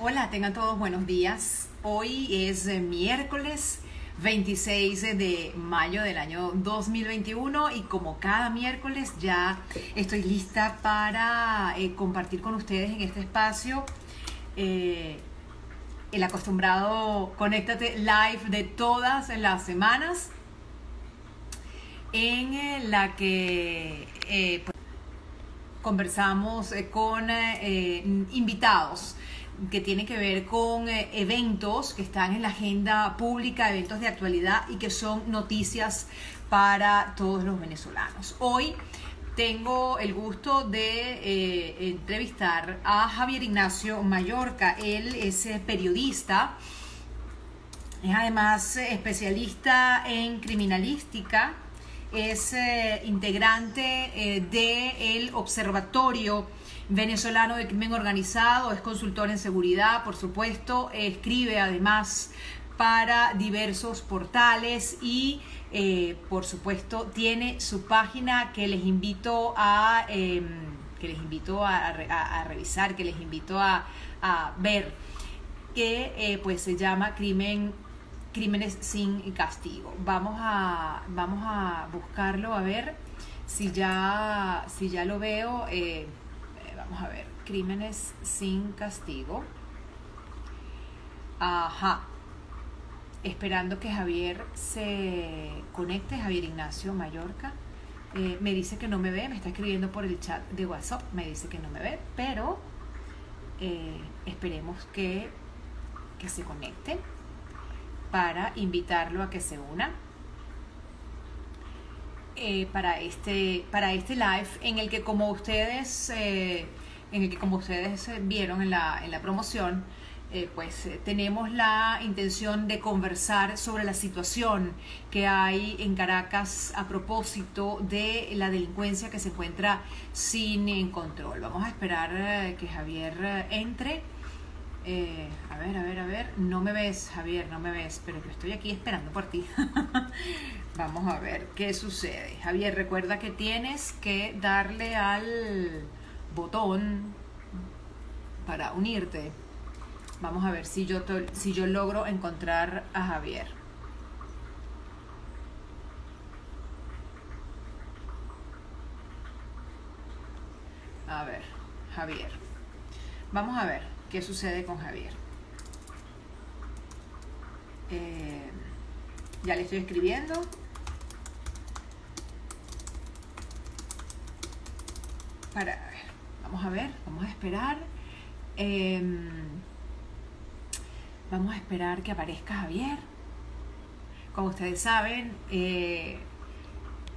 Hola, tengan todos buenos días. Hoy es miércoles 26 de mayo del año 2021 y como cada miércoles ya estoy lista para compartir con ustedes en este espacio eh, el acostumbrado Conéctate Live de todas las semanas en la que conversamos con invitados que tienen que ver con eventos que están en la agenda pública, eventos de actualidad y que son noticias para todos los venezolanos. Hoy tengo el gusto de entrevistar a Javier Ignacio Mallorca. Él es periodista, es además especialista en criminalística, es integrante del Observatorio Venezolano de Crimen Organizado, es consultor en seguridad, por supuesto, escribe además para diversos portales y por supuesto tiene su página que les invito a revisar, que les invito a ver, que pues se llama Crímenes sin castigo. Vamos a buscarlo a ver si ya lo veo. Vamos a ver, Crímenes sin castigo. Ajá. Esperando que Javier se conecte, Javier Ignacio Mallorca. Me dice que no me ve, me está escribiendo por el chat de WhatsApp, me dice que no me ve, pero esperemos que se conecte para invitarlo a que se una para este live en el que como ustedes vieron en la promoción, tenemos la intención de conversar sobre la situación que hay en Caracas a propósito de la delincuencia que se encuentra sin control. Vamos a esperar que Javier entre. A ver, no me ves, Javier, no me ves, pero yo estoy aquí esperando por ti. Vamos a ver qué sucede. Javier, recuerda que tienes que darle al botón para unirte. Vamos a ver si yo logro encontrar a Javier. A ver, Javier. Vamos a ver qué sucede con Javier. Ya le estoy escribiendo. Vamos a esperar. Vamos a esperar que aparezca Javier. Como ustedes saben,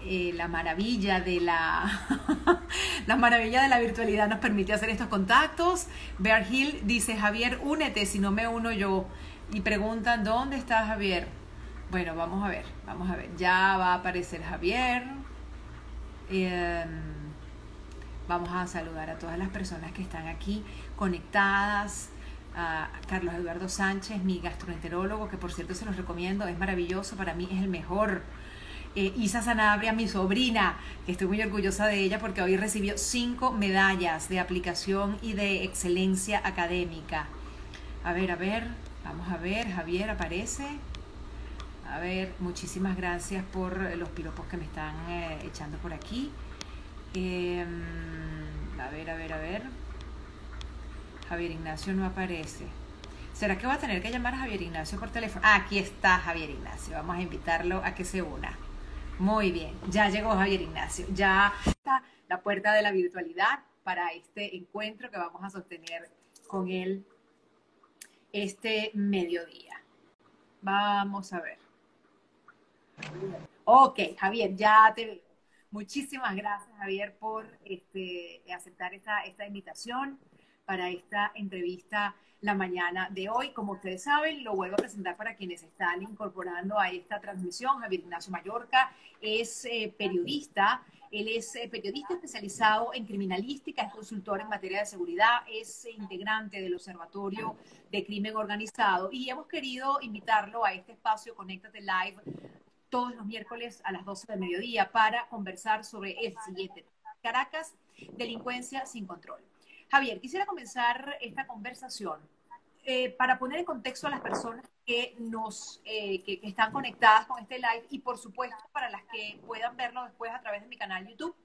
la maravilla de la maravilla de la virtualidad nos permite hacer estos contactos. Bear Hill dice: Javier, únete, si no me uno yo. Y preguntan: ¿dónde está Javier? Bueno, vamos a ver. Ya va a aparecer Javier. Vamos a saludar a todas las personas que están aquí conectadas. A Carlos Eduardo Sánchez, mi gastroenterólogo, que por cierto se los recomiendo, es maravilloso, para mí es el mejor. Isa Sanabria, mi sobrina, que estoy muy orgullosa de ella porque hoy recibió 5 medallas de aplicación y de excelencia académica. A ver, vamos a ver, Javier aparece. A ver, muchísimas gracias por los piropos que me están echando por aquí. A ver. Javier Ignacio no aparece. ¿Será que voy a tener que llamar a Javier Ignacio por teléfono? Aquí está Javier Ignacio. Vamos a invitarlo a que se una. Muy bien, ya llegó Javier Ignacio. Ya está la puerta de la virtualidad para este encuentro que vamos a sostener con él este mediodía. Vamos a ver. Ok, Javier, ya te veo. Muchísimas gracias, Javier, por aceptar esta invitación para esta entrevista la mañana de hoy. Como ustedes saben, lo vuelvo a presentar para quienes están incorporando a esta transmisión. Javier Ignacio Mallorca es periodista. Él es periodista especializado en criminalística, es consultor en materia de seguridad, es integrante del Observatorio de Crimen Organizado y hemos querido invitarlo a este espacio Conéctate Live todos los miércoles a las 12 del mediodía para conversar sobre el siguiente: Caracas, delincuencia sin control. Javier, quisiera comenzar esta conversación para poner en contexto a las personas que que están conectadas con este live y por supuesto para las que puedan verlo después a través de mi canal YouTube,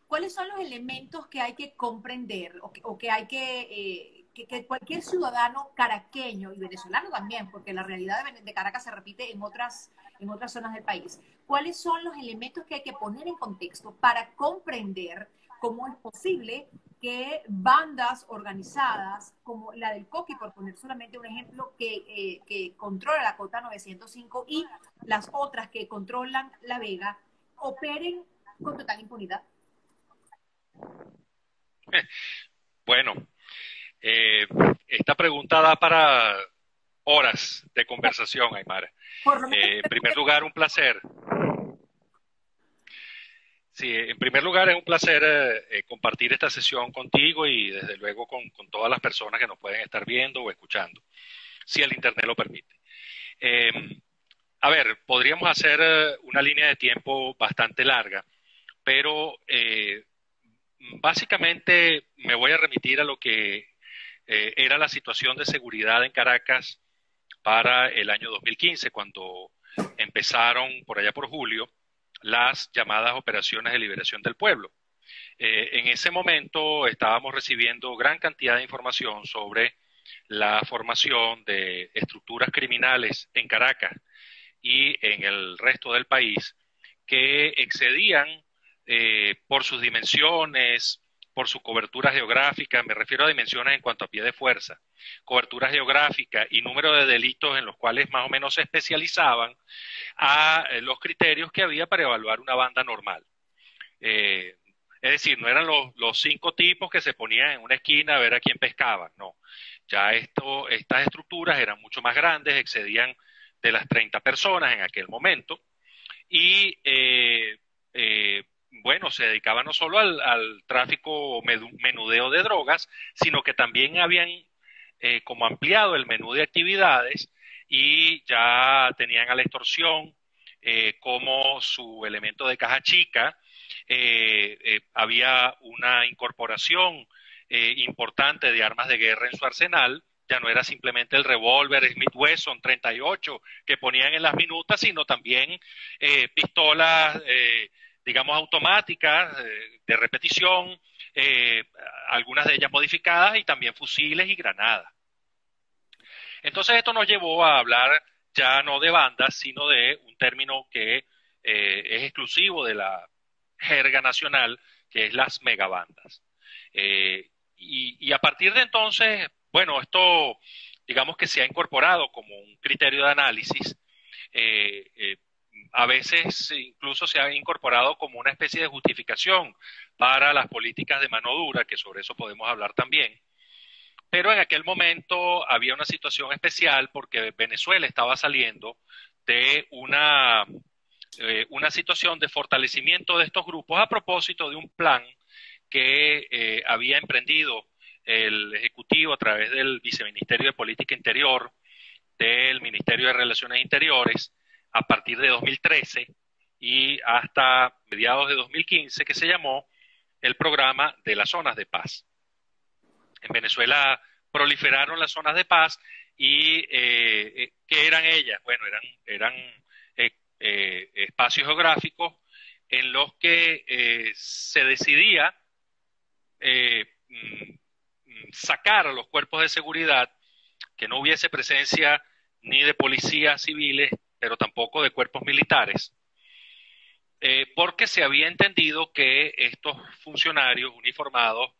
¿cuáles son los elementos que hay que comprender o que hay que cualquier ciudadano caraqueño y venezolano también, porque la realidad de Caracas se repite en otras zonas del país? ¿Cuáles son los elementos que hay que poner en contexto para comprender cómo es posible que bandas organizadas como la del Coqui, por poner solamente un ejemplo, que controla la Cota 905 y las otras que controlan La Vega, operen con total impunidad? Bueno, eh, esta pregunta da para horas de conversación, Aymara. Por lo menos, En primer lugar, un placer. Sí, en primer lugar es un placer compartir esta sesión contigo y desde luego con todas las personas que nos pueden estar viendo o escuchando, si el Internet lo permite. Eh, a ver, podríamos hacer una línea de tiempo bastante larga, pero básicamente me voy a remitir a lo que era la situación de seguridad en Caracas para el año 2015, cuando empezaron por allá por julio las llamadas operaciones de liberación del pueblo. En ese momento estábamos recibiendo gran cantidad de información sobre la formación de estructuras criminales en Caracas y en el resto del país que excedían por sus dimensiones, por su cobertura geográfica, me refiero a dimensiones en cuanto a pie de fuerza, cobertura geográfica y número de delitos en los cuales más o menos se especializaban a los criterios que había para evaluar una banda normal. Es decir, no eran los 5 tipos que se ponían en una esquina a ver a quién pescaban, no. Ya estas estructuras eran mucho más grandes, excedían de las 30 personas en aquel momento, y bueno, se dedicaban no solo al tráfico menudeo de drogas, sino que también habían como ampliado el menú de actividades y ya tenían a la extorsión como su elemento de caja chica. Había una incorporación importante de armas de guerra en su arsenal. Ya no era simplemente el revólver Smith Wesson 38 que ponían en las minutas, sino también pistolas, digamos, automáticas de repetición, algunas de ellas modificadas, y también fusiles y granadas. Entonces esto nos llevó a hablar ya no de bandas, sino de un término que es exclusivo de la jerga nacional, que es las megabandas. Y a partir de entonces, bueno, esto digamos que se ha incorporado como un criterio de análisis. A veces incluso se ha incorporado como una especie de justificación para las políticas de mano dura, que sobre eso podemos hablar también. Pero en aquel momento había una situación especial porque Venezuela estaba saliendo de una situación de fortalecimiento de estos grupos a propósito de un plan que había emprendido el Ejecutivo a través del Viceministerio de Política Interior, del Ministerio de Relaciones Interiores, a partir de 2013 y hasta mediados de 2015, que se llamó el Programa de las Zonas de Paz. En Venezuela proliferaron las zonas de paz y ¿qué eran ellas? Bueno, eran espacios geográficos en los que se decidía sacar a los cuerpos de seguridad, que no hubiese presencia ni de policías civiles, pero tampoco de cuerpos militares, porque se había entendido que estos funcionarios uniformados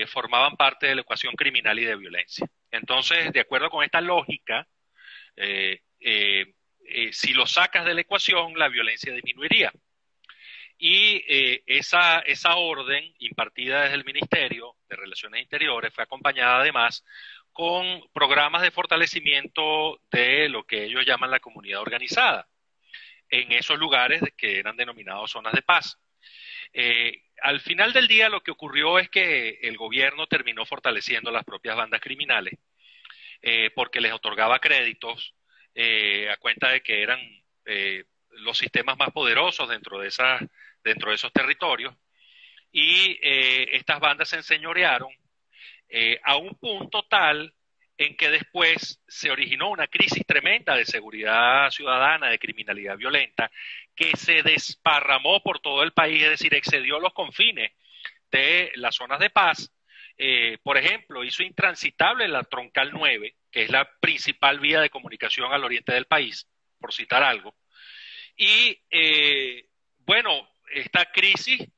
formaban parte de la ecuación criminal y de violencia. Entonces, de acuerdo con esta lógica, si lo sacas de la ecuación, la violencia disminuiría. Y esa orden impartida desde el Ministerio de Relaciones Interiores fue acompañada además con programas de fortalecimiento de lo que ellos llaman la comunidad organizada, en esos lugares que eran denominados zonas de paz. Al final del día lo que ocurrió es que el gobierno terminó fortaleciendo las propias bandas criminales, porque les otorgaba créditos a cuenta de que eran los sistemas más poderosos dentro de esos territorios, y estas bandas se enseñorearon a un punto tal en que después se originó una crisis tremenda de seguridad ciudadana, de criminalidad violenta, que se desparramó por todo el país, es decir, excedió los confines de las zonas de paz. Por ejemplo, hizo intransitable la Troncal 9, que es la principal vía de comunicación al oriente del país, por citar algo. Y bueno, esta crisis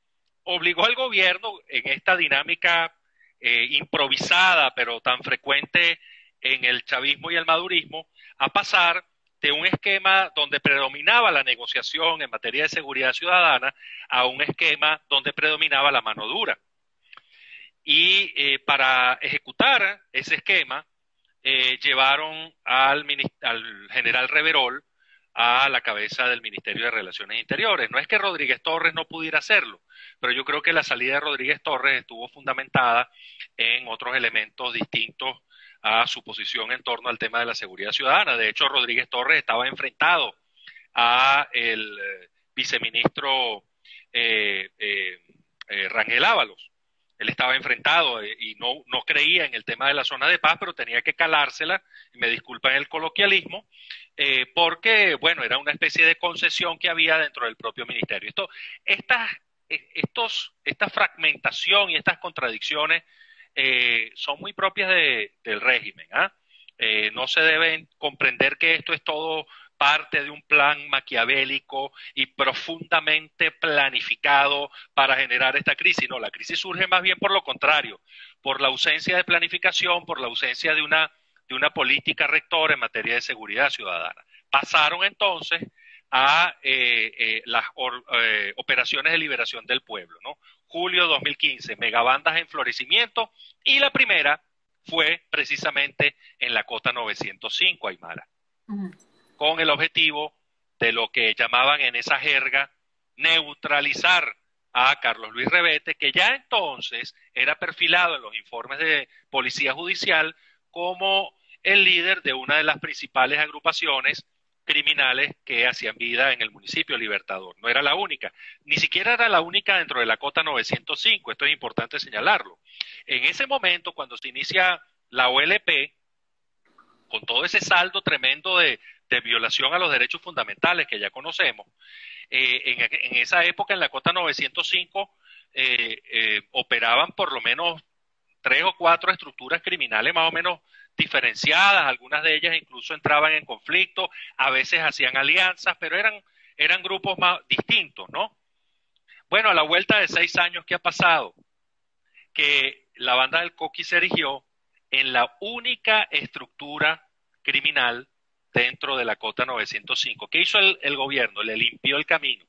obligó al gobierno en esta dinámica improvisada, pero tan frecuente en el chavismo y el madurismo, a pasar de un esquema donde predominaba la negociación en materia de seguridad ciudadana a un esquema donde predominaba la mano dura. Y para ejecutar ese esquema, llevaron al general Reverol a la cabeza del Ministerio de Relaciones Interiores. No es que Rodríguez Torres no pudiera hacerlo, pero yo creo que la salida de Rodríguez Torres estuvo fundamentada en otros elementos distintos a su posición en torno al tema de la seguridad ciudadana. De hecho, Rodríguez Torres estaba enfrentado a el viceministro Rangel Ábalos. Él estaba enfrentado y no creía en el tema de la zona de paz, pero tenía que calársela, y me disculpan el coloquialismo, porque, bueno, era una especie de concesión que había dentro del propio ministerio. Esta fragmentación y estas contradicciones son muy propias del régimen. No se deben comprender que esto es todo parte de un plan maquiavélico y profundamente planificado para generar esta crisis. No, la crisis surge más bien por lo contrario, por la ausencia de planificación, por la ausencia de una política rectora en materia de seguridad ciudadana. Pasaron entonces a las operaciones de liberación del pueblo, ¿no? Julio 2015, megabandas en florecimiento, y la primera fue precisamente en la Cota 905, Aymara, con el objetivo de lo que llamaban en esa jerga neutralizar a Carlos Luis Revete, que ya entonces era perfilado en los informes de Policía Judicial como el líder de una de las principales agrupaciones criminales que hacían vida en el municipio Libertador. No era la única, ni siquiera era la única dentro de la Cota 905, esto es importante señalarlo. En ese momento, cuando se inicia la OLP, con todo ese saldo tremendo de violación a los derechos fundamentales que ya conocemos, en esa época en la Cota 905 operaban por lo menos 3 o 4 estructuras criminales más o menos diferenciadas, algunas de ellas incluso entraban en conflicto, a veces hacían alianzas, pero eran grupos más distintos, ¿no? Bueno, a la vuelta de 6 años que ha pasado, que la banda del Coqui se erigió en la única estructura criminal dentro de la Cota 905. ¿Qué hizo el gobierno? Le limpió el camino.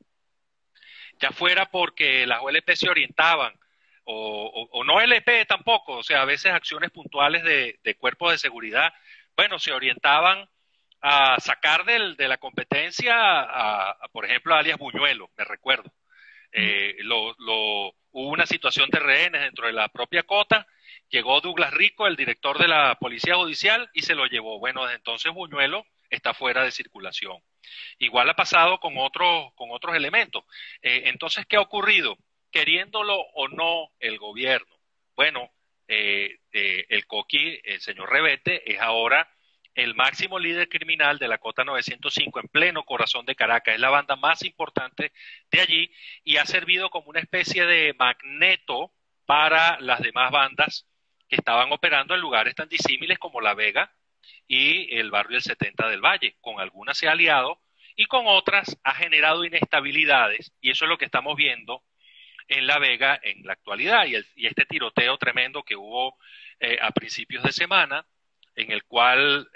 Ya fuera porque las OLP se orientaban, o no LP tampoco, o sea, a veces acciones puntuales de cuerpos de seguridad, bueno, se orientaban a sacar de la competencia, por ejemplo, a alias Buñuelo, me recuerdo. Hubo una situación de rehenes dentro de la propia Cota, llegó Douglas Rico, el director de la Policía Judicial, y se lo llevó. Bueno, desde entonces Buñuelo está fuera de circulación. Igual ha pasado con otros elementos. Entonces, ¿qué ha ocurrido? Queriéndolo o no el gobierno. Bueno, el Coqui, el señor Revete, es ahora el máximo líder criminal de la Cota 905 en pleno corazón de Caracas. Es la banda más importante de allí y ha servido como una especie de magneto para las demás bandas que estaban operando en lugares tan disímiles como La Vega y el barrio del 70 del Valle. Con algunas se ha aliado y con otras ha generado inestabilidades, y eso es lo que estamos viendo en La Vega en la actualidad, y este tiroteo tremendo que hubo a principios de semana, en el cual,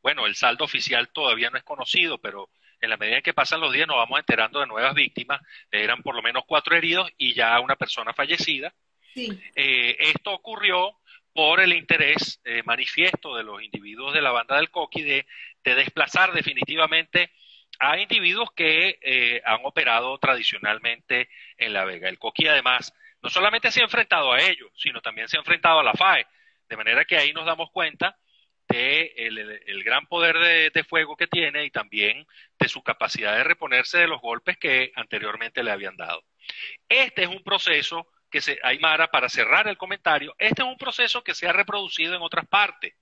bueno, el saldo oficial todavía no es conocido, pero en la medida en que pasan los días nos vamos enterando de nuevas víctimas. Eran por lo menos 4 heridos y ya una persona fallecida. Sí. Esto ocurrió por el interés manifiesto de los individuos de la banda del Coqui de desplazar definitivamente a individuos que han operado tradicionalmente en La Vega. El Coqui, además, no solamente se ha enfrentado a ellos, sino también se ha enfrentado a la FAE, de manera que ahí nos damos cuenta de el gran poder de fuego que tiene y también de su capacidad de reponerse de los golpes que anteriormente le habían dado. Este es un proceso que Aymara, para cerrar el comentario, este es un proceso que se ha reproducido en otras partes.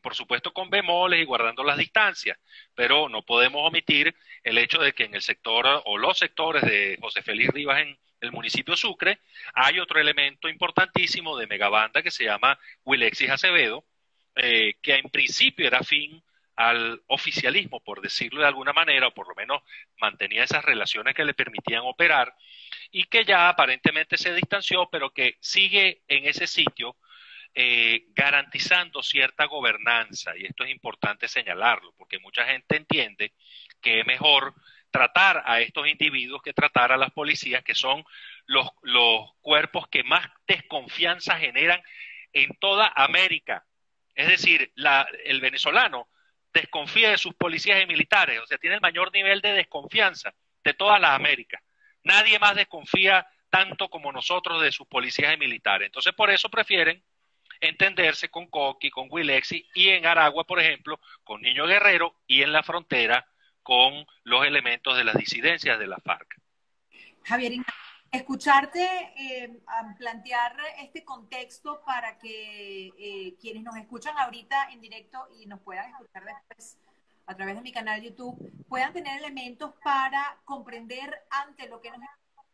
por supuesto con bemoles y guardando las distancias, pero no podemos omitir el hecho de que en el sector o los sectores de José Félix Rivas en el municipio Sucre hay otro elemento importantísimo de megabanda que se llama Wilexis Acevedo, que en principio era afín al oficialismo, por decirlo de alguna manera, o por lo menos mantenía esas relaciones que le permitían operar, y que ya aparentemente se distanció, pero que sigue en ese sitio garantizando cierta gobernanza, y esto es importante señalarlo, porque mucha gente entiende que es mejor tratar a estos individuos que tratar a las policías, que son los cuerpos que más desconfianza generan en toda América. Es decir, el venezolano desconfía de sus policías y militares, o sea, tiene el mayor nivel de desconfianza de todas las Américas. Nadie más desconfía tanto como nosotros de sus policías y militares. Entonces, por eso prefieren entenderse con Coqui, con Wilexi, y en Aragua, por ejemplo, con Niño Guerrero, y en la frontera con los elementos de las disidencias de la FARC. Javier, escucharte plantear este contexto para que quienes nos escuchan ahorita en directo y nos puedan escuchar después a través de mi canal YouTube, puedan tener elementos para comprender ante lo que nos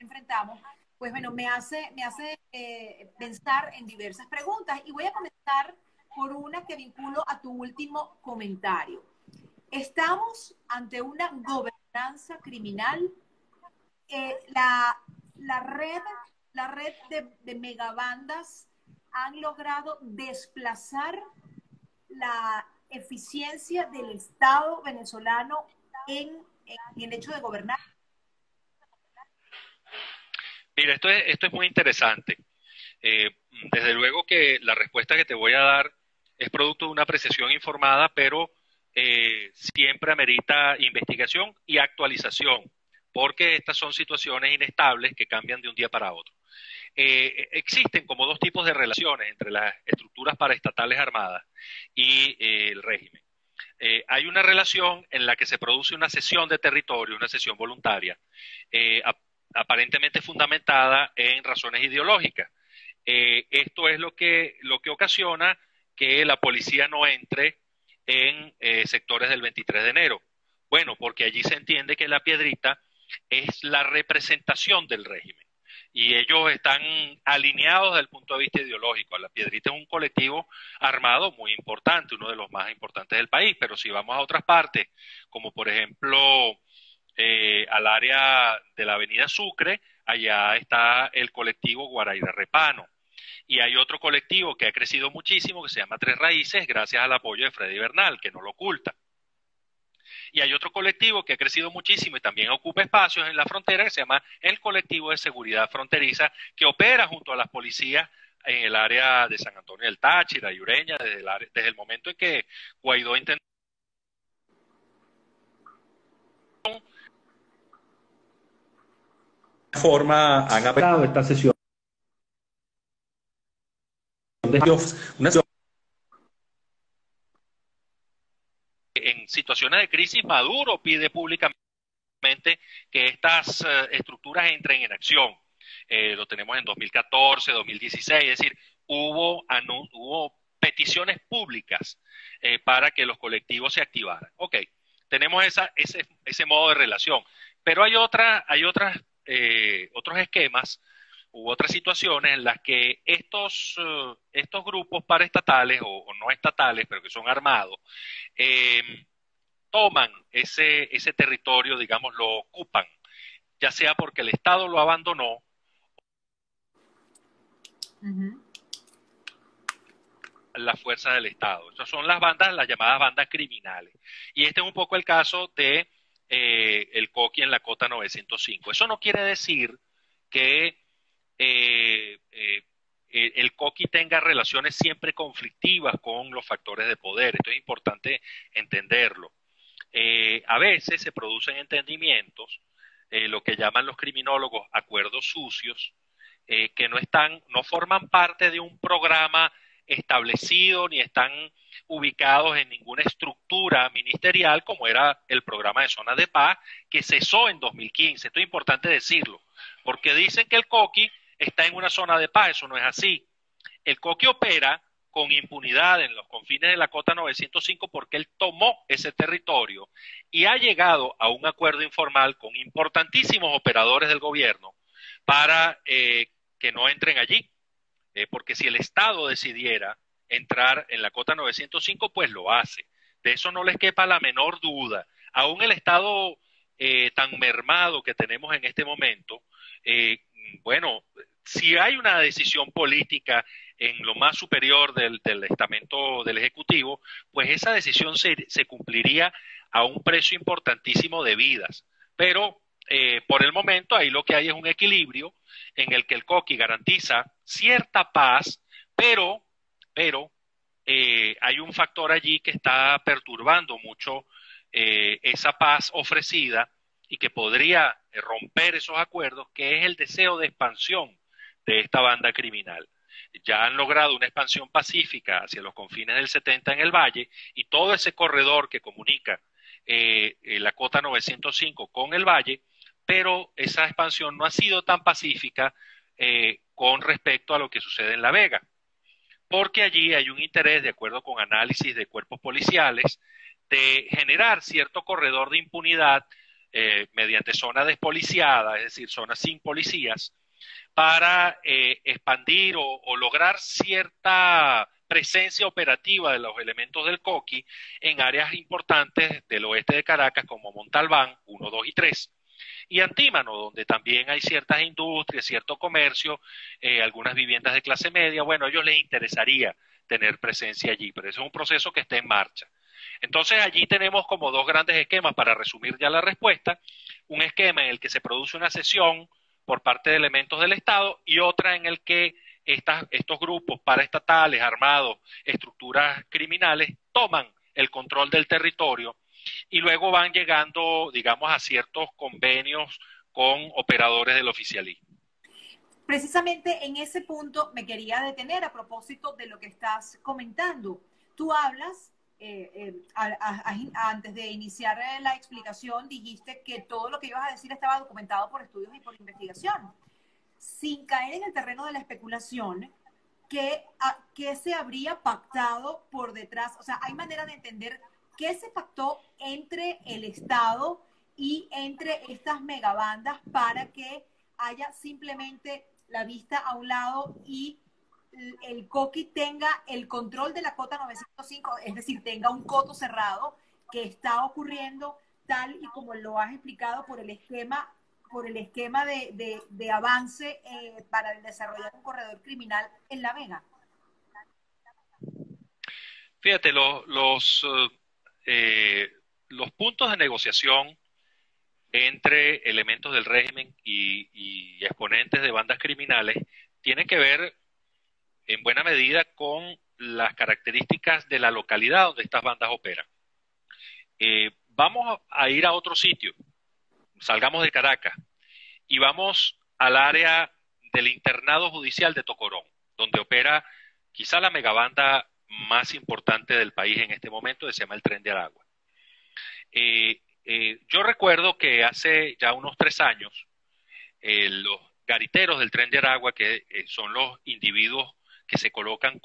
enfrentamos, pues bueno, me hace pensar en diversas preguntas, y voy a comenzar por una que vinculo a tu último comentario. ¿Estamos ante una gobernanza criminal? La red de megabandas han logrado desplazar la eficiencia del Estado venezolano en el hecho de gobernar. Mira, esto es muy interesante. Desde luego que la respuesta que te voy a dar es producto de una apreciación informada, pero siempre amerita investigación y actualización, porque estas son situaciones inestables que cambian de un día para otro. Existen como dos tipos de relaciones entre las estructuras paraestatales armadas y el régimen. Hay una relación en la que se produce una cesión de territorio, una cesión voluntaria, aparentemente fundamentada en razones ideológicas. Esto es lo que ocasiona que la policía no entre en sectores del 23 de enero. Bueno, porque allí se entiende que la Piedrita es la representación del régimen, y ellos están alineados desde el punto de vista ideológico. La Piedrita es un colectivo armado muy importante, uno de los más importantes del país, pero si vamos a otras partes, como por ejemplo al área de la avenida Sucre, allá está el colectivo Guaraíra Repano, y hay otro colectivo que ha crecido muchísimo que se llama Tres Raíces, gracias al apoyo de Freddy Bernal, que no lo oculta. Y hay otro colectivo que ha crecido muchísimo y también ocupa espacios en la frontera, que se llama el Colectivo de Seguridad Fronteriza, que opera junto a las policías en el área de San Antonio del Táchira y Ureña, desde el momento en que Guaidó intentó forma han apelado esta sesión de una en situaciones de crisis. Maduro pide públicamente que estas estructuras entren en acción. Lo tenemos en 2014, 2016, es decir, hubo peticiones públicas para que los colectivos se activaran. Ok, tenemos ese modo de relación, pero hay otros esquemas u otras situaciones en las que estos grupos paraestatales o no estatales, pero que son armados, toman ese territorio, digamos, lo ocupan, ya sea porque el Estado lo abandonó. Las fuerzas del Estado. Estas son las llamadas bandas criminales. Y este es un poco el caso de el Coqui en la Cota 905. Eso no quiere decir que el Coqui tenga relaciones siempre conflictivas con los factores de poder. Esto es importante entenderlo. A veces se producen entendimientos, lo que llaman los criminólogos acuerdos sucios, que no forman parte de un programa establecido ni están ubicados en ninguna estructura ministerial, como era el programa de zonas de paz que cesó en 2015. Esto es importante decirlo, porque dicen que el Coqui está en una zona de paz. Eso no es así. El Coqui opera con impunidad en los confines de la cota 905 porque él tomó ese territorio y ha llegado a un acuerdo informal con importantísimos operadores del gobierno para que no entren allí. Porque si el Estado decidiera entrar en la cota 905, pues lo hace. De eso no les quepa la menor duda. Aún el Estado tan mermado que tenemos en este momento, bueno, si hay una decisión política en lo más superior del estamento del Ejecutivo, pues esa decisión se cumpliría a un precio importantísimo de vidas. Pero por el momento ahí lo que hay es un equilibrio en el que el COQUI garantiza cierta paz, pero hay un factor allí que está perturbando mucho esa paz ofrecida y que podría romper esos acuerdos, que es el deseo de expansión de esta banda criminal. Ya han logrado una expansión pacífica hacia los confines del 70 en el Valle, y todo ese corredor que comunica la cota 905 con el Valle, pero esa expansión no ha sido tan pacífica con respecto a lo que sucede en La Vega, porque allí hay un interés, de acuerdo con análisis de cuerpos policiales, de generar cierto corredor de impunidad mediante zonas despoliciadas, es decir, zonas sin policías, para expandir o lograr cierta presencia operativa de los elementos del COQUI en áreas importantes del oeste de Caracas, como Montalbán 1, 2 y 3. Y Antímano, donde también hay ciertas industrias, cierto comercio, algunas viviendas de clase media. Bueno, a ellos les interesaría tener presencia allí, pero ese es un proceso que está en marcha. Entonces allí tenemos como dos grandes esquemas, para resumir ya la respuesta: un esquema en el que se produce una cesión por parte de elementos del Estado, y otra en el que estos grupos paraestatales, armados, estructuras criminales, toman el control del territorio y luego van llegando, digamos, a ciertos convenios con operadores del oficialismo. Precisamente en ese punto me quería detener a propósito de lo que estás comentando. Tú hablas, antes de iniciar la explicación, dijiste que todo lo que ibas a decir estaba documentado por estudios y por investigación. Sin caer en el terreno de la especulación, ¿qué se habría pactado por detrás? O sea, hay manera de entender qué se pactó entre el Estado y entre estas megabandas para que haya simplemente la vista a un lado y el COQUI tenga el control de la cota 905, es decir, tenga un coto cerrado, que está ocurriendo tal y como lo has explicado por el esquema de avance para desarrollar un corredor criminal en La Vega? Fíjate, los puntos de negociación entre elementos del régimen y exponentes de bandas criminales tienen que ver en buena medida con las características de la localidad donde estas bandas operan. Vamos a ir a otro sitio, salgamos de Caracas y vamos al área del internado judicial de Tocorón, donde opera quizá la megabanda más importante del país en este momento, que se llama el Tren de Aragua. Yo recuerdo que hace ya unos 3 años, los gariteros del Tren de Aragua, que son los individuos que se colocan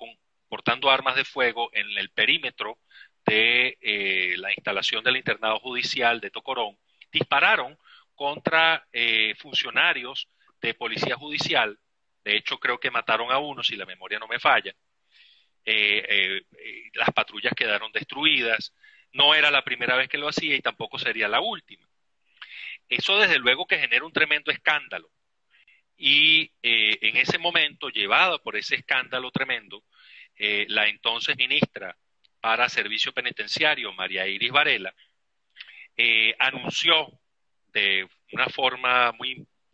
portando armas de fuego en el perímetro de la instalación del internado judicial de Tocorón, dispararon contra funcionarios de policía judicial. De hecho, creo que mataron a uno, si la memoria no me falla. Las patrullas quedaron destruidas. No era la primera vez que lo hacía y tampoco sería la última. Eso desde luego que genera un tremendo escándalo. Y en ese momento, llevada por ese escándalo tremendo, la entonces ministra para Servicio Penitenciario, María Iris Varela, anunció de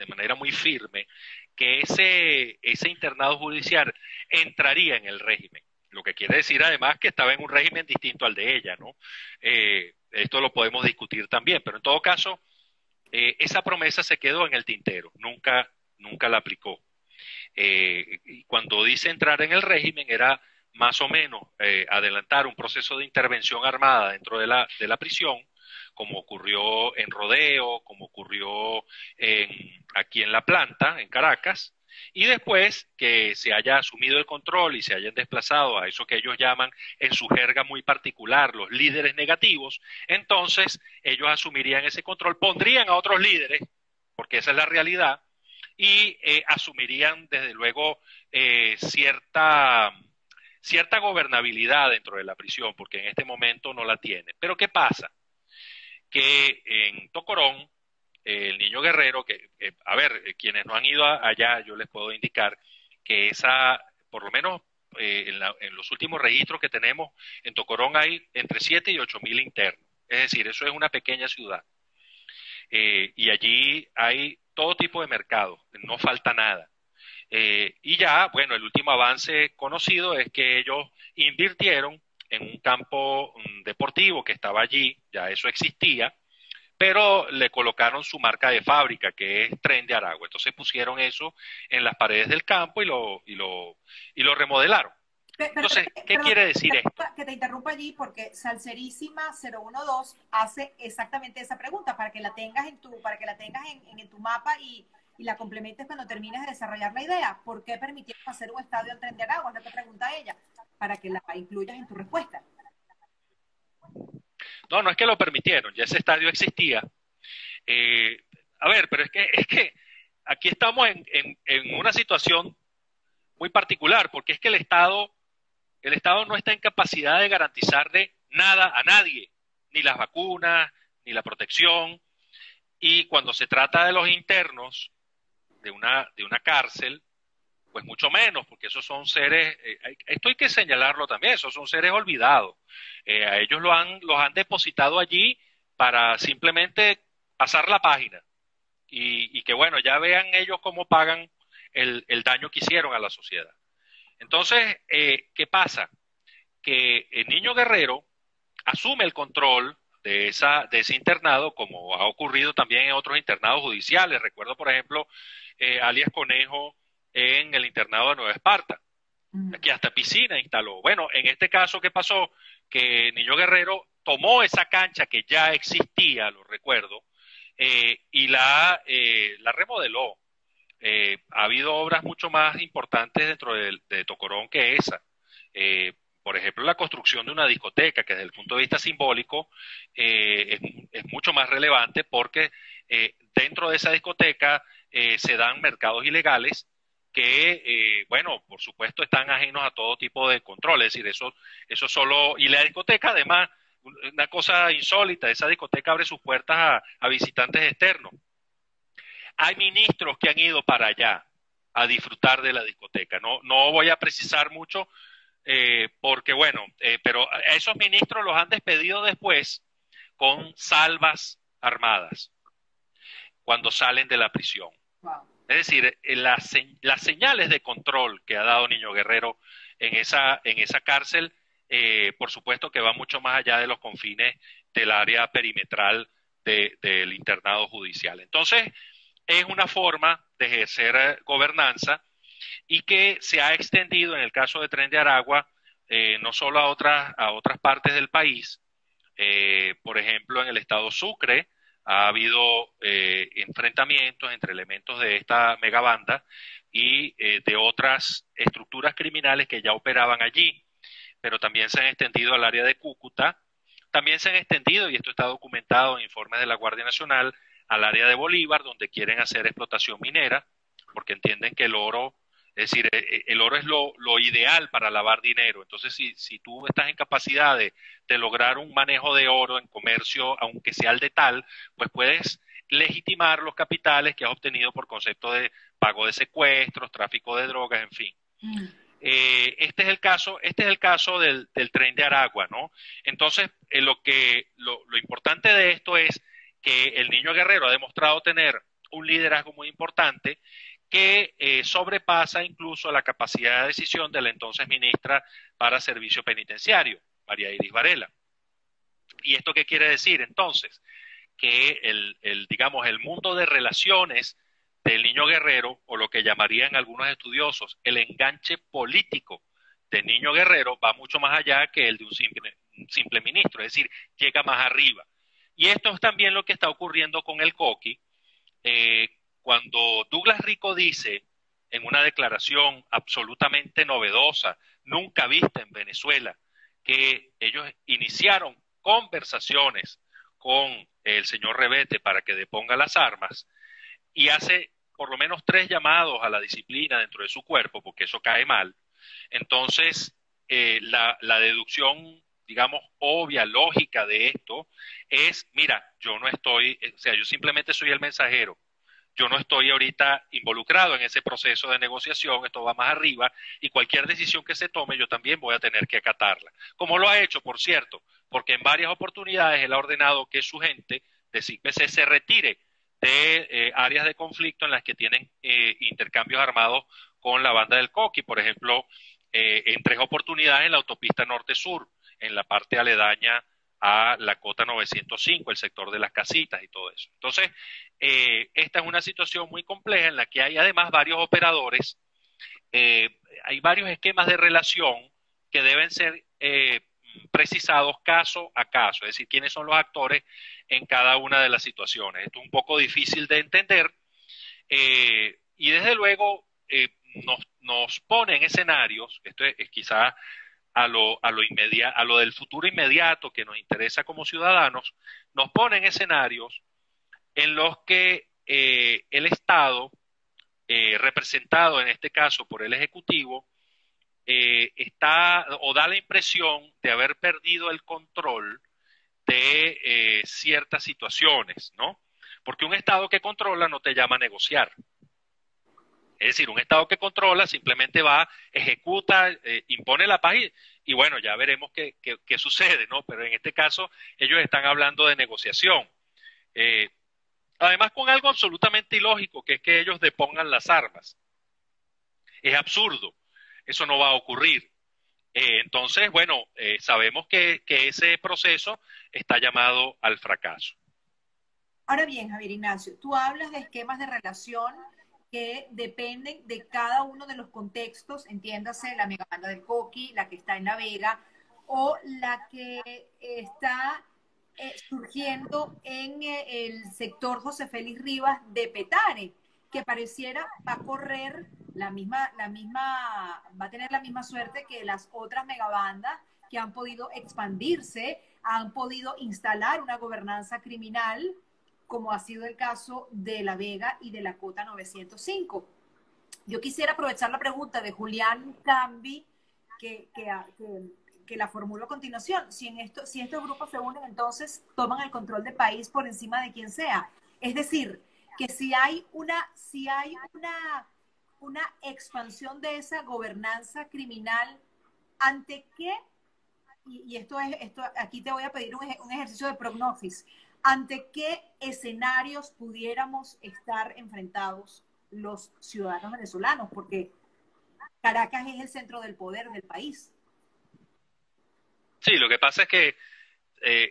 manera muy firme, que ese internado judicial entraría en el régimen. Lo que quiere decir además que estaba en un régimen distinto al de ella, ¿no? Esto lo podemos discutir también, pero en todo caso, esa promesa se quedó en el tintero, nunca la aplicó. Y cuando dice entrar en el régimen, era más o menos adelantar un proceso de intervención armada dentro de la prisión, como ocurrió en Rodeo, como ocurrió aquí en La Planta, en Caracas, Y después que se haya asumido el control y se hayan desplazado a eso que ellos llaman en su jerga muy particular los líderes negativos, entonces ellos asumirían ese control, pondrían a otros líderes, porque esa es la realidad, y asumirían desde luego cierta gobernabilidad dentro de la prisión, porque en este momento no la tiene. Pero ¿qué pasa? Que en Tocorón, el Niño Guerrero, a ver, quienes no han ido allá, yo les puedo indicar que por lo menos en los últimos registros que tenemos, en Tocorón hay entre 7 y 8 mil internos. Es decir, eso es una pequeña ciudad. Y allí hay todo tipo de mercado, no falta nada. Y ya, bueno, el último avance conocido es que ellos invirtieron en un campo deportivo que estaba allí, ya eso existía, pero le colocaron su marca de fábrica, que es Tren de Aragua. Entonces pusieron eso en las paredes del campo y lo remodelaron. Entonces, ¿qué quiere decir esto? Que te interrumpa allí porque Salserísima 012 hace exactamente esa pregunta para que la tengas en tu mapa y la complementes cuando termines de desarrollar la idea. ¿Por qué permitieron hacer un estadio en Tren de Aragua? Es lo que pregunta ella, para que la incluyas en tu respuesta. No es que lo permitieron, ya ese estadio existía. A ver, pero es que aquí estamos en una situación muy particular, porque es que el Estado no está en capacidad de garantizarle nada a nadie, ni las vacunas, ni la protección, y cuando se trata de los internos de una cárcel, pues mucho menos, porque esos son seres, esto hay que señalarlo también, esos son seres olvidados. A ellos los han depositado allí para simplemente pasar la página y que bueno, ya vean ellos cómo pagan el daño que hicieron a la sociedad. Entonces, ¿qué pasa? Que el Niño Guerrero asume el control de ese internado, como ha ocurrido también en otros internados judiciales. Recuerdo, por ejemplo, alias Conejo en el internado de Nueva Esparta, que hasta piscina instaló. Bueno, en este caso, ¿qué pasó? Que Niño Guerrero tomó esa cancha que ya existía, lo recuerdo, y la remodeló. Ha habido obras mucho más importantes dentro de Tocorón que esa. Por ejemplo, la construcción de una discoteca, que desde el punto de vista simbólico es mucho más relevante porque dentro de esa discoteca se dan mercados ilegales que, bueno, por supuesto están ajenos a todo tipo de control. Es decir, eso solo... Y la discoteca, además, una cosa insólita, esa discoteca abre sus puertas a visitantes externos. Hay ministros que han ido para allá a disfrutar de la discoteca. No voy a precisar mucho porque, bueno, pero a esos ministros los han despedido después con salvas armadas cuando salen de la prisión. Wow. Es decir, las señales de control que ha dado Niño Guerrero en esa cárcel, por supuesto que va mucho más allá de los confines del área perimetral del internado judicial. Entonces, es una forma de ejercer gobernanza y que se ha extendido en el caso de Tren de Aragua no solo a otras partes del país. Por ejemplo, en el estado Sucre ha habido enfrentamientos entre elementos de esta megabanda y de otras estructuras criminales que ya operaban allí, pero también se han extendido al área de Cúcuta, también se han extendido, y esto está documentado en informes de la Guardia Nacional, al área de Bolívar, donde quieren hacer explotación minera, porque entienden que el oro, es decir, el oro es lo ideal para lavar dinero. Entonces, si tú estás en capacidad de lograr un manejo de oro en comercio, aunque sea el de tal, pues puedes legitimar los capitales que has obtenido por concepto de pago de secuestros, tráfico de drogas, en fin. Este es el caso del Tren de Aragua, ¿no? Entonces, lo importante de esto es que el Niño Guerrero ha demostrado tener un liderazgo muy importante que sobrepasa incluso la capacidad de decisión de la entonces ministra para Servicio Penitenciario, María Iris Varela. ¿Y esto qué quiere decir? Entonces, que digamos, el mundo de relaciones del Niño Guerrero, o lo que llamarían algunos estudiosos, el enganche político del Niño Guerrero, va mucho más allá que el de un simple ministro, es decir, llega más arriba. Y esto es también lo que está ocurriendo con el Coqui. Cuando Douglas Rico dice en una declaración absolutamente novedosa, nunca vista en Venezuela, que ellos iniciaron conversaciones con el señor Revete para que deponga las armas, y hace por lo menos 3 llamados a la disciplina dentro de su cuerpo, porque eso cae mal. Entonces, la deducción, digamos, obvia, lógica de esto es, mira, yo no estoy, o sea, yo simplemente soy el mensajero. Yo no estoy ahorita involucrado en ese proceso de negociación, esto va más arriba, y cualquier decisión que se tome yo también voy a tener que acatarla. Como lo ha hecho, por cierto, porque en varias oportunidades él ha ordenado que su gente de SIGPC se retire de áreas de conflicto en las que tienen intercambios armados con la banda del Coqui, por ejemplo, en 3 oportunidades en la autopista norte-sur, en la parte aledaña a la cota 905, el sector de las casitas y todo eso. Entonces, esta es una situación muy compleja en la que hay además varios operadores, hay varios esquemas de relación que deben ser precisados caso a caso, es decir, quiénes son los actores en cada una de las situaciones. Esto es un poco difícil de entender y desde luego nos pone en escenarios, esto es quizás a lo del futuro inmediato que nos interesa como ciudadanos, nos pone en escenarios en los que el Estado, representado en este caso por el Ejecutivo, está o da la impresión de haber perdido el control de ciertas situaciones, ¿no? Porque un Estado que controla no te llama a negociar. Es decir, un Estado que controla simplemente va, ejecuta, impone la paz y bueno, ya veremos qué sucede, ¿no? Pero en este caso ellos están hablando de negociación. Además con algo absolutamente ilógico, que es que ellos depongan las armas. Es absurdo, eso no va a ocurrir. Entonces, bueno, sabemos que ese proceso está llamado al fracaso. Ahora bien, Javier Ignacio, tú hablas de esquemas de relación que dependen de cada uno de los contextos, entiéndase la megabanda del Coqui, la que está en La Vega, o la que está surgiendo en el sector José Félix Rivas de Petare, que pareciera va a correr va a tener la misma suerte que las otras megabandas que han podido expandirse, han podido instalar una gobernanza criminal, como ha sido el caso de La Vega y de la Cota 905. Yo quisiera aprovechar la pregunta de Julián Cambi, que la formulo a continuación. Si estos grupos se unen, entonces toman el control del país por encima de quien sea. Es decir, que si hay una expansión de esa gobernanza criminal, ¿ante qué? Y aquí te voy a pedir un ejercicio de prognosis. ¿Ante qué escenarios pudiéramos estar enfrentados los ciudadanos venezolanos? Porque Caracas es el centro del poder del país. Sí, lo que pasa es que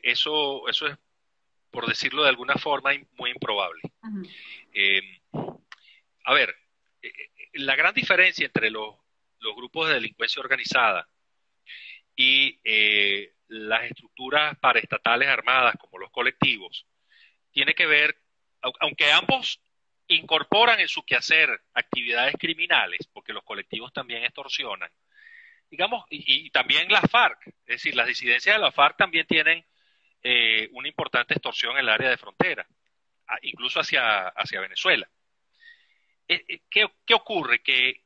eso es, por decirlo de alguna forma, muy improbable. A ver, la gran diferencia entre los grupos de delincuencia organizada y las estructuras paraestatales armadas como los colectivos tiene que ver, aunque ambos incorporan en su quehacer actividades criminales, porque los colectivos también extorsionan, digamos, y también la FARC, es decir, las disidencias de la FARC también tienen una importante extorsión en el área de frontera, incluso hacia Venezuela. ¿Qué ocurre? Que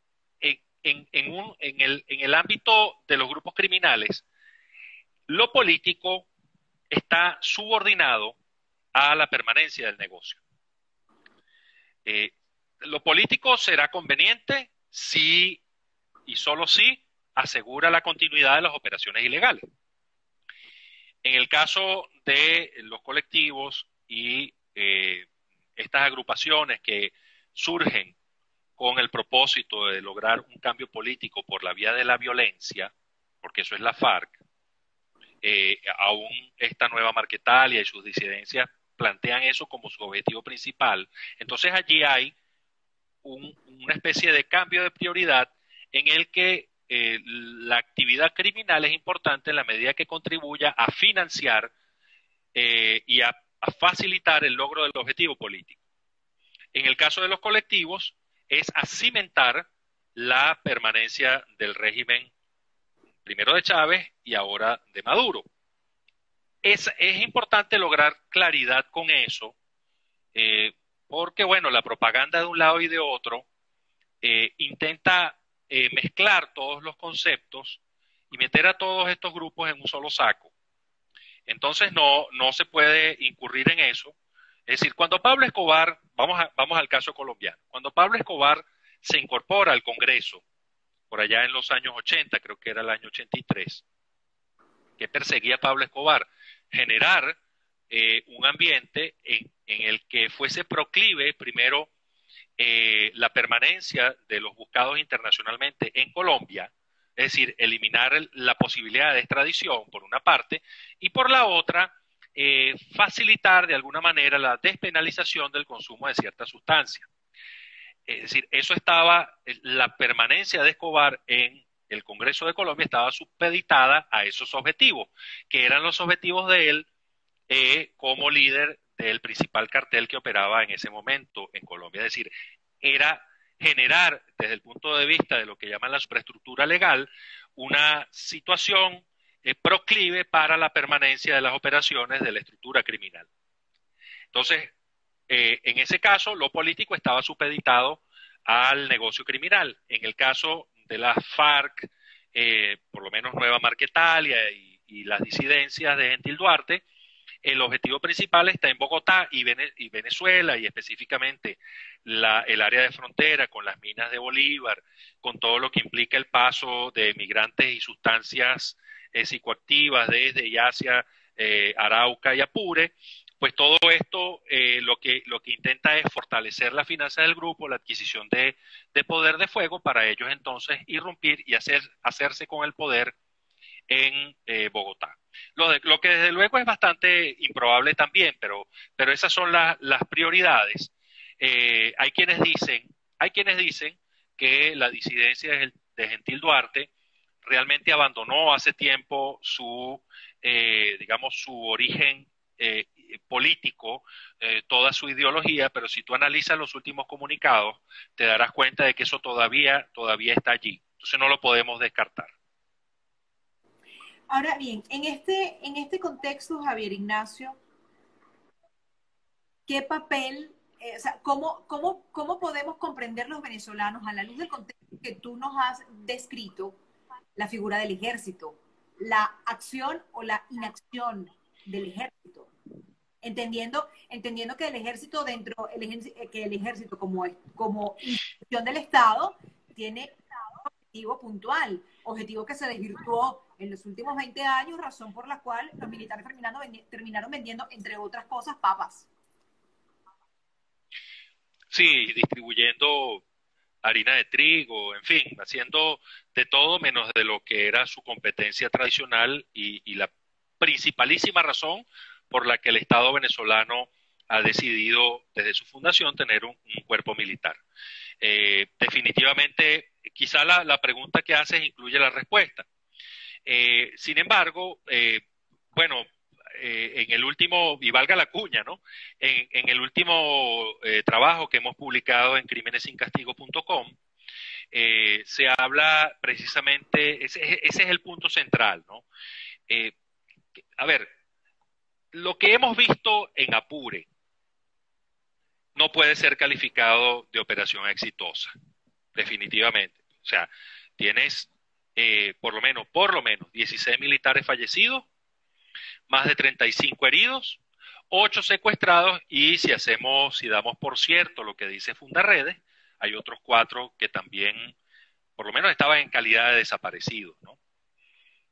en el ámbito de los grupos criminales, lo político está subordinado a la permanencia del negocio. Lo político será conveniente si y solo si asegura la continuidad de las operaciones ilegales. En el caso de los colectivos y estas agrupaciones que surgen con el propósito de lograr un cambio político por la vía de la violencia, porque eso es la FARC, aún esta nueva Marquetalia y sus disidencias plantean eso como su objetivo principal. Entonces allí hay una especie de cambio de prioridad en el que la actividad criminal es importante en la medida que contribuya a financiar y a facilitar el logro del objetivo político. En el caso de los colectivos, es a cimentar la permanencia del régimen primero de Chávez y ahora de Maduro. Es importante lograr claridad con eso, porque, bueno, la propaganda de un lado y de otro intenta mezclar todos los conceptos y meter a todos estos grupos en un solo saco. Entonces no se puede incurrir en eso. Es decir, cuando Pablo Escobar, vamos al caso colombiano, cuando Pablo Escobar se incorpora al Congreso, por allá en los años 80, creo que era el año 83, que perseguía a Pablo Escobar, generar un ambiente en el que fuese proclive primero la permanencia de los buscados internacionalmente en Colombia, es decir, eliminar la posibilidad de extradición por una parte, y por la otra, facilitar de alguna manera la despenalización del consumo de ciertas sustancias. Es decir, la permanencia de Escobar en el Congreso de Colombia estaba supeditada a esos objetivos, que eran los objetivos de él como líder del principal cartel que operaba en ese momento en Colombia. Es decir, era generar, desde el punto de vista de lo que llaman la superestructura legal, una situación proclive para la permanencia de las operaciones de la estructura criminal. Entonces, en ese caso, lo político estaba supeditado al negocio criminal. En el caso de las FARC, por lo menos Nueva Marquetalia y las disidencias de Gentil Duarte, el objetivo principal está en Bogotá y Venezuela, y específicamente el área de frontera con las minas de Bolívar, con todo lo que implica el paso de migrantes y sustancias psicoactivas desde y hacia Arauca y Apure. Pues todo esto lo que intenta es fortalecer la finanza del grupo, la adquisición de poder de fuego, para ellos entonces irrumpir y hacerse con el poder en Bogotá. Lo que desde luego es bastante improbable también, pero esas son las prioridades. Hay quienes dicen que la disidencia de Gentil Duarte realmente abandonó hace tiempo digamos, su origen político, toda su ideología, pero si tú analizas los últimos comunicados, te darás cuenta de que eso todavía está allí. Entonces no lo podemos descartar. Ahora bien, en este contexto, Javier Ignacio, ¿qué papel, o sea, cómo podemos comprender los venezolanos a la luz del contexto que tú nos has descrito, la figura del ejército, la acción o la inacción del ejército? Entendiendo que el ejército como institución del Estado tiene un objetivo puntual, objetivo que se desvirtuó en los últimos 20 años, razón por la cual los militares terminaron vendiendo, entre otras cosas, papas. Sí, distribuyendo harina de trigo, en fin, haciendo de todo menos de lo que era su competencia tradicional y la principalísima razón por la que el Estado venezolano ha decidido desde su fundación tener un cuerpo militar. Definitivamente, quizá la pregunta que haces incluye la respuesta. Sin embargo, bueno, en el último, y valga la cuña, ¿no? En el último trabajo que hemos publicado en crimenesincastigo.com, se habla precisamente, ese es el punto central, ¿no? A ver, lo que hemos visto en Apure no puede ser calificado de operación exitosa, definitivamente. O sea, tienes por lo menos 16 militares fallecidos, más de 35 heridos, 8 secuestrados, y si damos por cierto lo que dice Fundarredes, hay otros 4 que también, por lo menos, estaban en calidad de desaparecidos, ¿no?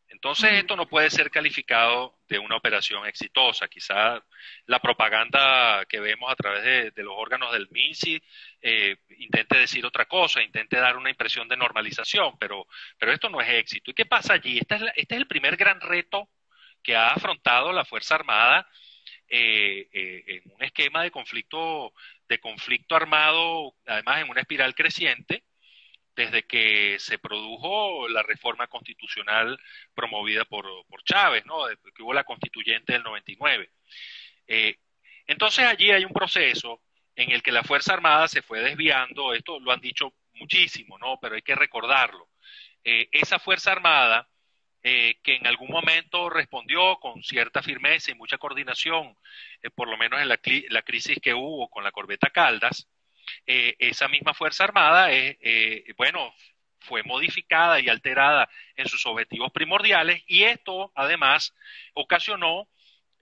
Entonces esto no puede ser calificado de una operación exitosa. Quizá la propaganda que vemos a través de los órganos del MINSI intente decir otra cosa, intente dar una impresión de normalización, pero esto no es éxito. ¿Y qué pasa allí? Este es el primer gran reto que ha afrontado la Fuerza Armada en un esquema de conflicto armado, además en una espiral creciente, desde que se produjo la reforma constitucional promovida por Chávez, ¿no? Que hubo la constituyente del 99. Entonces allí hay un proceso en el que la Fuerza Armada se fue desviando, esto lo han dicho muchísimo, ¿no? Pero hay que recordarlo. Esa Fuerza Armada, que en algún momento respondió con cierta firmeza y mucha coordinación, por lo menos en la crisis que hubo con la corbeta Caldas, esa misma Fuerza Armada bueno, fue modificada y alterada en sus objetivos primordiales, y esto además ocasionó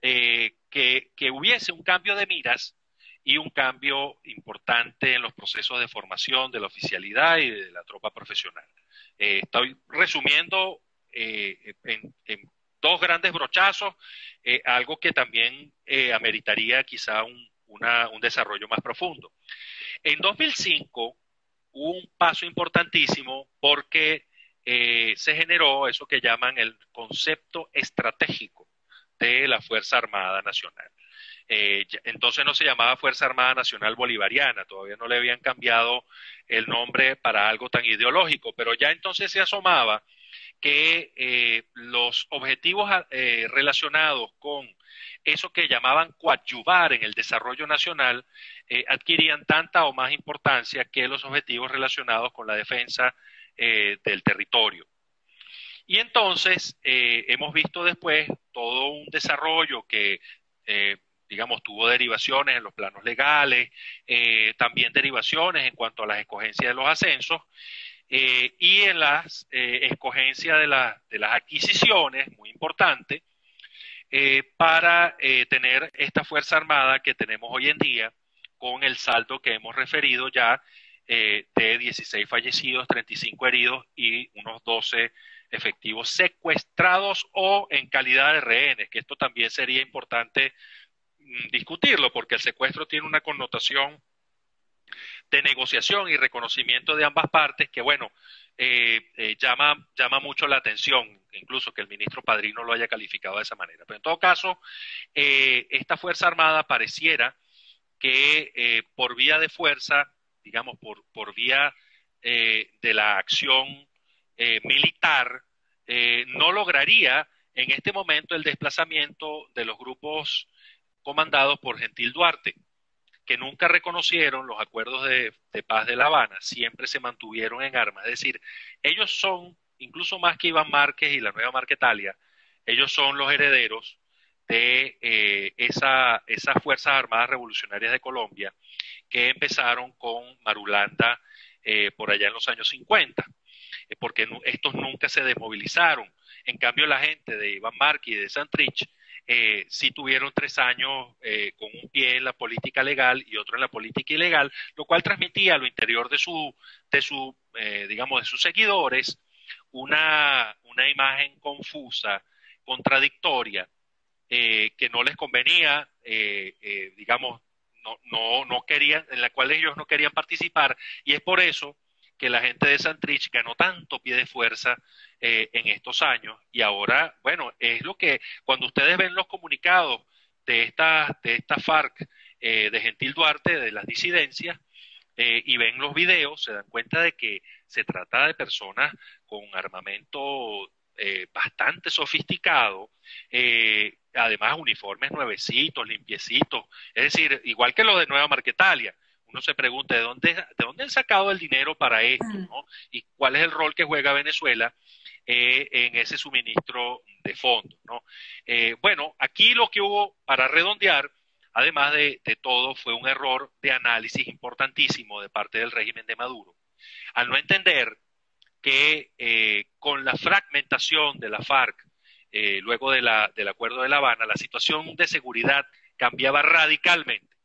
que hubiese un cambio de miras y un cambio importante en los procesos de formación de la oficialidad y de la tropa profesional. Estoy resumiendo en dos grandes brochazos, algo que también ameritaría quizá un desarrollo más profundo. En 2005 hubo un paso importantísimo porque se generó eso que llaman el concepto estratégico de la Fuerza Armada Nacional. Entonces no se llamaba Fuerza Armada Nacional Bolivariana, todavía no le habían cambiado el nombre para algo tan ideológico, pero ya entonces se asomaba que los objetivos relacionados con eso que llamaban coadyuvar en el desarrollo nacional adquirían tanta o más importancia que los objetivos relacionados con la defensa del territorio. Y entonces hemos visto después todo un desarrollo que, digamos, tuvo derivaciones en los planos legales, también derivaciones en cuanto a las escogencias de los ascensos, y en las escogencias de las adquisiciones, muy importante, para tener esta Fuerza Armada que tenemos hoy en día, con el saldo que hemos referido ya de 16 fallecidos, 35 heridos y unos 12 efectivos secuestrados o en calidad de rehenes, que esto también sería importante discutirlo, porque el secuestro tiene una connotación de negociación y reconocimiento de ambas partes que, bueno, llama mucho la atención, incluso que el ministro Padrino lo haya calificado de esa manera. Pero en todo caso, esta Fuerza Armada pareciera que por vía de fuerza, digamos, por vía de la acción militar, no lograría en este momento el desplazamiento de los grupos comandados por Gentil Duarte, que nunca reconocieron los acuerdos de paz de La Habana, siempre se mantuvieron en armas. Es decir, ellos son, incluso más que Iván Márquez y la nueva Marquetalia, ellos son los herederos de esas Fuerzas Armadas Revolucionarias de Colombia que empezaron con Marulanda por allá en los años 50, porque estos nunca se desmovilizaron. En cambio, la gente de Iván Márquez y de Santrich sí tuvieron 3 años con un pie en la política legal y otro en la política ilegal, lo cual transmitía a lo interior de digamos, de sus seguidores una imagen confusa, contradictoria, que no les convenía, digamos, no querían, en la cual ellos no querían participar, y es por eso que la gente de Santrich ganó tanto pie de fuerza en estos años, y ahora, bueno, es lo que, cuando ustedes ven los comunicados de esta FARC, de Gentil Duarte, de las disidencias, y ven los videos, se dan cuenta de que se trata de personas con armamento bastante sofisticado, además uniformes nuevecitos, limpiecitos, es decir, igual que los de Nueva Marquetalia. Uno se pregunta, ¿de dónde han sacado el dinero para esto, ¿no? Y cuál es el rol que juega Venezuela en ese suministro de fondos, ¿no? Bueno, aquí lo que hubo, para redondear, además de todo, fue un error de análisis importantísimo de parte del régimen de Maduro, al no entender que con la fragmentación de la FARC, luego del Acuerdo de La Habana, la situación de seguridad cambiaba radicalmente.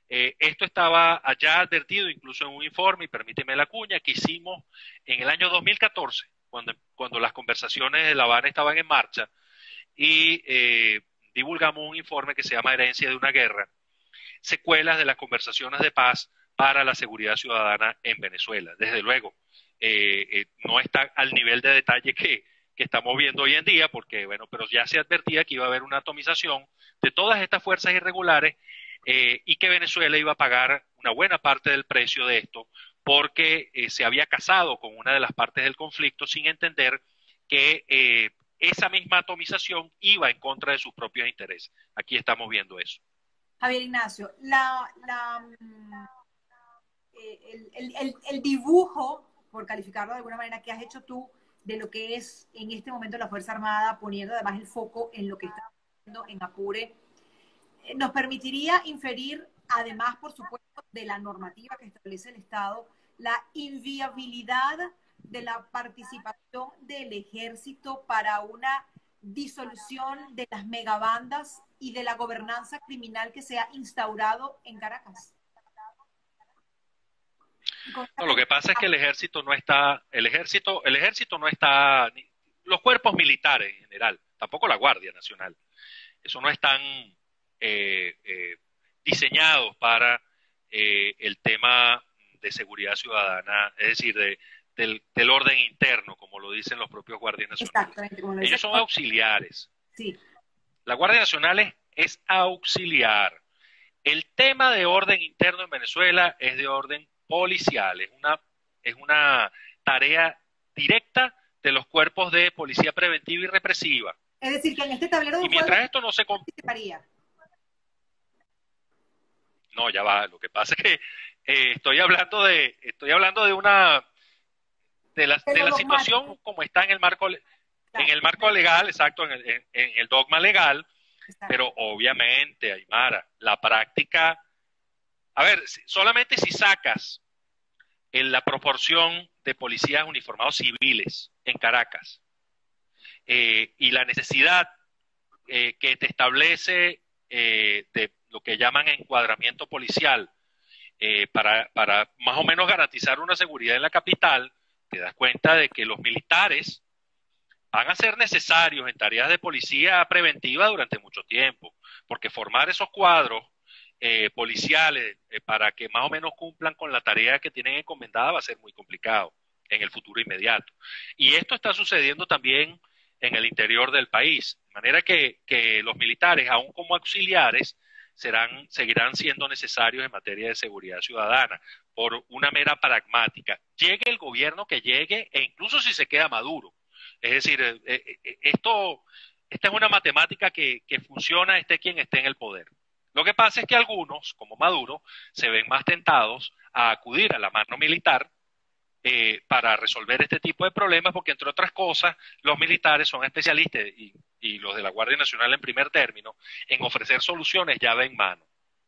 Esto estaba allá advertido incluso en un informe, y permíteme la cuña, que hicimos en el año 2014, cuando las conversaciones de La Habana estaban en marcha, y divulgamos un informe que se llama Herencia de una guerra, secuelas de las conversaciones de paz para la seguridad ciudadana en Venezuela. Desde luego, no está al nivel de detalle que estamos viendo hoy en día, porque, bueno, pero ya se advertía que iba a haber una atomización de todas estas fuerzas irregulares, y que Venezuela iba a pagar una buena parte del precio de esto, porque se había casado con una de las partes del conflicto sin entender que esa misma atomización iba en contra de sus propios intereses. Aquí estamos viendo eso. Javier Ignacio, el dibujo, por calificarlo de alguna manera, que has hecho tú de lo que es en este momento la Fuerza Armada, poniendo además el foco en lo que está haciendo en Apure, nos permitiría inferir, además, por supuesto, de la normativa que establece el Estado, la inviabilidad de la participación del ejército para una disolución de las megabandas y de la gobernanza criminal que se ha instaurado en Caracas. No, lo que pasa es que el ejército no está, los cuerpos militares en general, tampoco la Guardia Nacional, eso no están diseñados para el tema de seguridad ciudadana, es decir, del orden interno, como lo dicen los propios guardias nacionales. Exactamente, como lo Ellos son auxiliares. Sí. La Guardia Nacional es auxiliar. El tema de orden interno en Venezuela es de orden policial, es una tarea directa de los cuerpos de policía preventiva y represiva. Es decir, que en este tablero de y mientras juego esto no se participaría. No, ya va. Lo que pasa es que estoy hablando de la situación como está en el marco legal, exacto, en el dogma legal, Exacto. pero obviamente, Aymara, la práctica, a ver, solamente si sacas en la proporción de policías uniformados civiles en Caracas y la necesidad que te establece de lo que llaman encuadramiento policial para más o menos garantizar una seguridad en la capital, te das cuenta de que los militares van a ser necesarios en tareas de policía preventiva durante mucho tiempo, porque formar esos cuadros policiales para que más o menos cumplan con la tarea que tienen encomendada va a ser muy complicado en el futuro inmediato. Y esto está sucediendo también en el interior del país, de manera que los militares, aun como auxiliares, seguirán siendo necesarios en materia de seguridad ciudadana, por una mera pragmática. Llegue el gobierno que llegue, e incluso si se queda Maduro. Es decir, esta es una matemática que funciona esté quien esté en el poder. Lo que pasa es que algunos, como Maduro, se ven más tentados a acudir a la mano militar para resolver este tipo de problemas, porque entre otras cosas, los militares son especialistas, y los de la Guardia Nacional en primer término, en ofrecer soluciones llave en mano.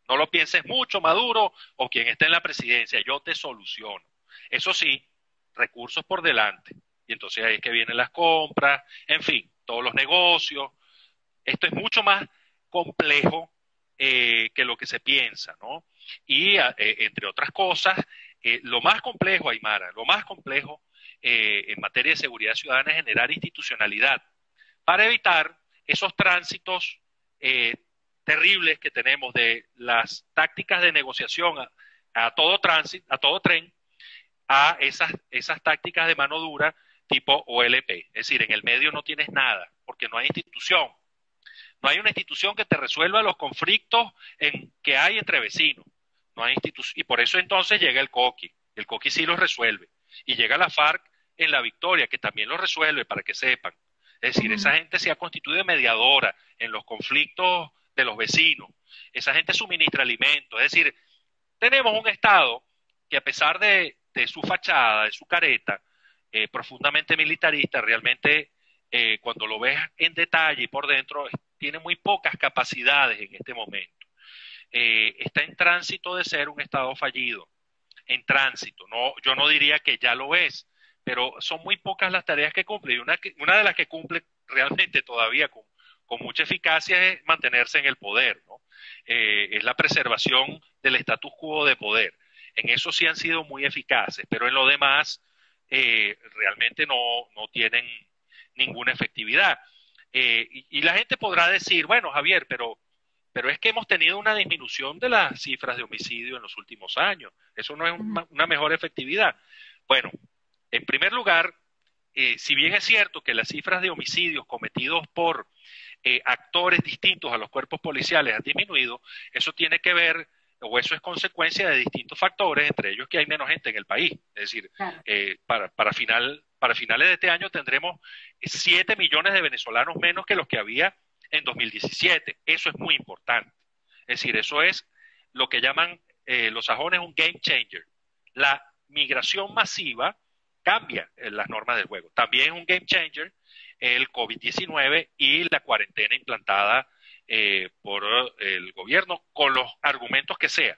No lo pienses mucho, Maduro, o quien esté en la presidencia, yo te soluciono. Eso sí, recursos por delante. Y entonces ahí es que vienen las compras, en fin, todos los negocios. Esto es mucho más complejo que lo que se piensa, ¿no? Y entre otras cosas, lo más complejo, Aymara, lo más complejo en materia de seguridad ciudadana es generar institucionalidad para evitar esos tránsitos terribles que tenemos de las tácticas de negociación a todo tren, a esas tácticas de mano dura tipo OLP. Es decir, en el medio no tienes nada, porque no hay institución. No hay una institución que te resuelva los conflictos que hay entre vecinos. No hay y por eso entonces llega el Coqui. El Coqui sí los resuelve. Y llega la FARC en la Victoria, que también los resuelve, para que sepan. Es decir, esa gente se ha constituido mediadora en los conflictos de los vecinos. Esa gente suministra alimentos. Es decir, tenemos un Estado que, a pesar de su fachada, de su careta, profundamente militarista, realmente cuando lo ves en detalle y por dentro, tiene muy pocas capacidades en este momento. Está en tránsito de ser un Estado fallido, en tránsito. No, yo no diría que ya lo es, pero son muy pocas las tareas que cumple, y una de las que cumple realmente todavía con mucha eficacia es mantenerse en el poder, ¿no? Es la preservación del status quo de poder. En eso sí han sido muy eficaces, pero en lo demás realmente no tienen ninguna efectividad. Y la gente podrá decir, bueno, Javier, pero es que hemos tenido una disminución de las cifras de homicidio en los últimos años. Eso no es una mejor efectividad. Bueno, en primer lugar, si bien es cierto que las cifras de homicidios cometidos por actores distintos a los cuerpos policiales han disminuido, eso tiene que ver, o eso es consecuencia de distintos factores, entre ellos que hay menos gente en el país. Es decir, claro, para finales de este año tendremos 7 millones de venezolanos menos que los que había en 2017. Eso es muy importante. Es decir, eso es lo que llaman los sajones un game changer. La migración masiva cambia las normas del juego. También es un game changer el COVID-19 y la cuarentena implantada por el gobierno con los argumentos que sea,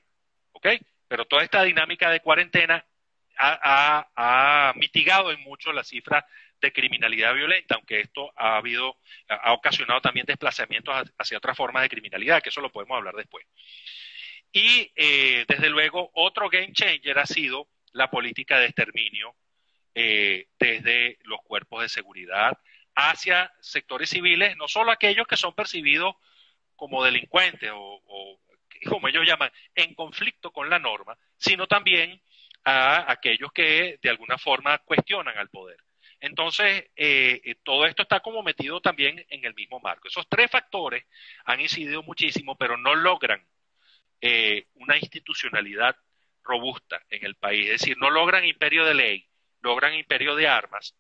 ¿ok? Pero toda esta dinámica de cuarentena ha mitigado en mucho la cifra de criminalidad violenta, aunque esto ha ocasionado también desplazamientos hacia otras formas de criminalidad, que eso lo podemos hablar después. Y desde luego otro game changer ha sido la política de exterminio desde los cuerpos de seguridad hacia sectores civiles, no solo aquellos que son percibidos como delincuentes o como ellos llaman, en conflicto con la norma, sino también a aquellos que de alguna forma cuestionan al poder. Entonces, todo esto está como metido también en el mismo marco. Esos tres factores han incidido muchísimo, pero no logran una institucionalidad robusta en el país. Es decir, no logran imperio de ley, logran imperio de armas.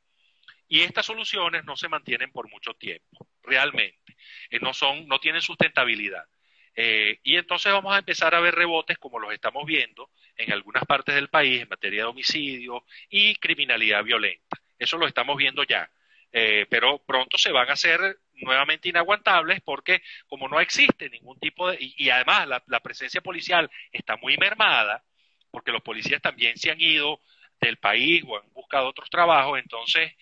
Y estas soluciones no se mantienen por mucho tiempo, realmente. No tienen sustentabilidad. Y entonces vamos a empezar a ver rebotes como los estamos viendo en algunas partes del país en materia de homicidio y criminalidad violenta. Eso lo estamos viendo ya. Pero pronto se van a hacer nuevamente inaguantables porque como no existe ningún tipo de... Y además la presencia policial está muy mermada porque los policías también se han ido del país o han buscado otros trabajos, entonces...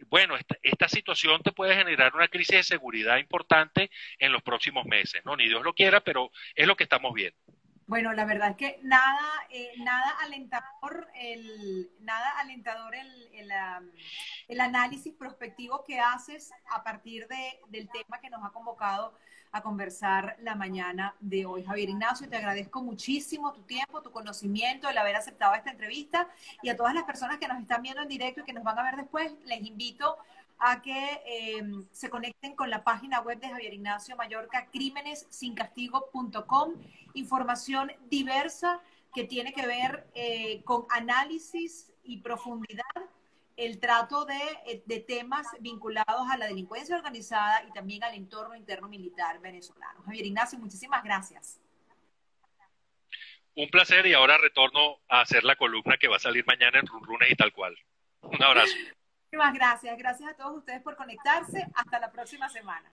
bueno, esta situación te puede generar una crisis de seguridad importante en los próximos meses, ¿no? Ni Dios lo quiera, pero es lo que estamos viendo. Bueno, la verdad es que nada alentador el análisis prospectivo que haces a partir del tema que nos ha convocado a conversar la mañana de hoy. Javier Ignacio, te agradezco muchísimo tu tiempo, tu conocimiento, el haber aceptado esta entrevista, y a todas las personas que nos están viendo en directo y que nos van a ver después, les invito a que se conecten con la página web de Javier Ignacio Mallorca, crímenesincastigo.com, información diversa que tiene que ver con análisis y profundidad, el trato de temas vinculados a la delincuencia organizada y también al entorno interno militar venezolano. Javier Ignacio, muchísimas gracias. Un placer, y ahora retorno a hacer la columna que va a salir mañana en Runrunes y tal cual. Un abrazo. Muchísimas gracias. Gracias a todos ustedes por conectarse. Hasta la próxima semana.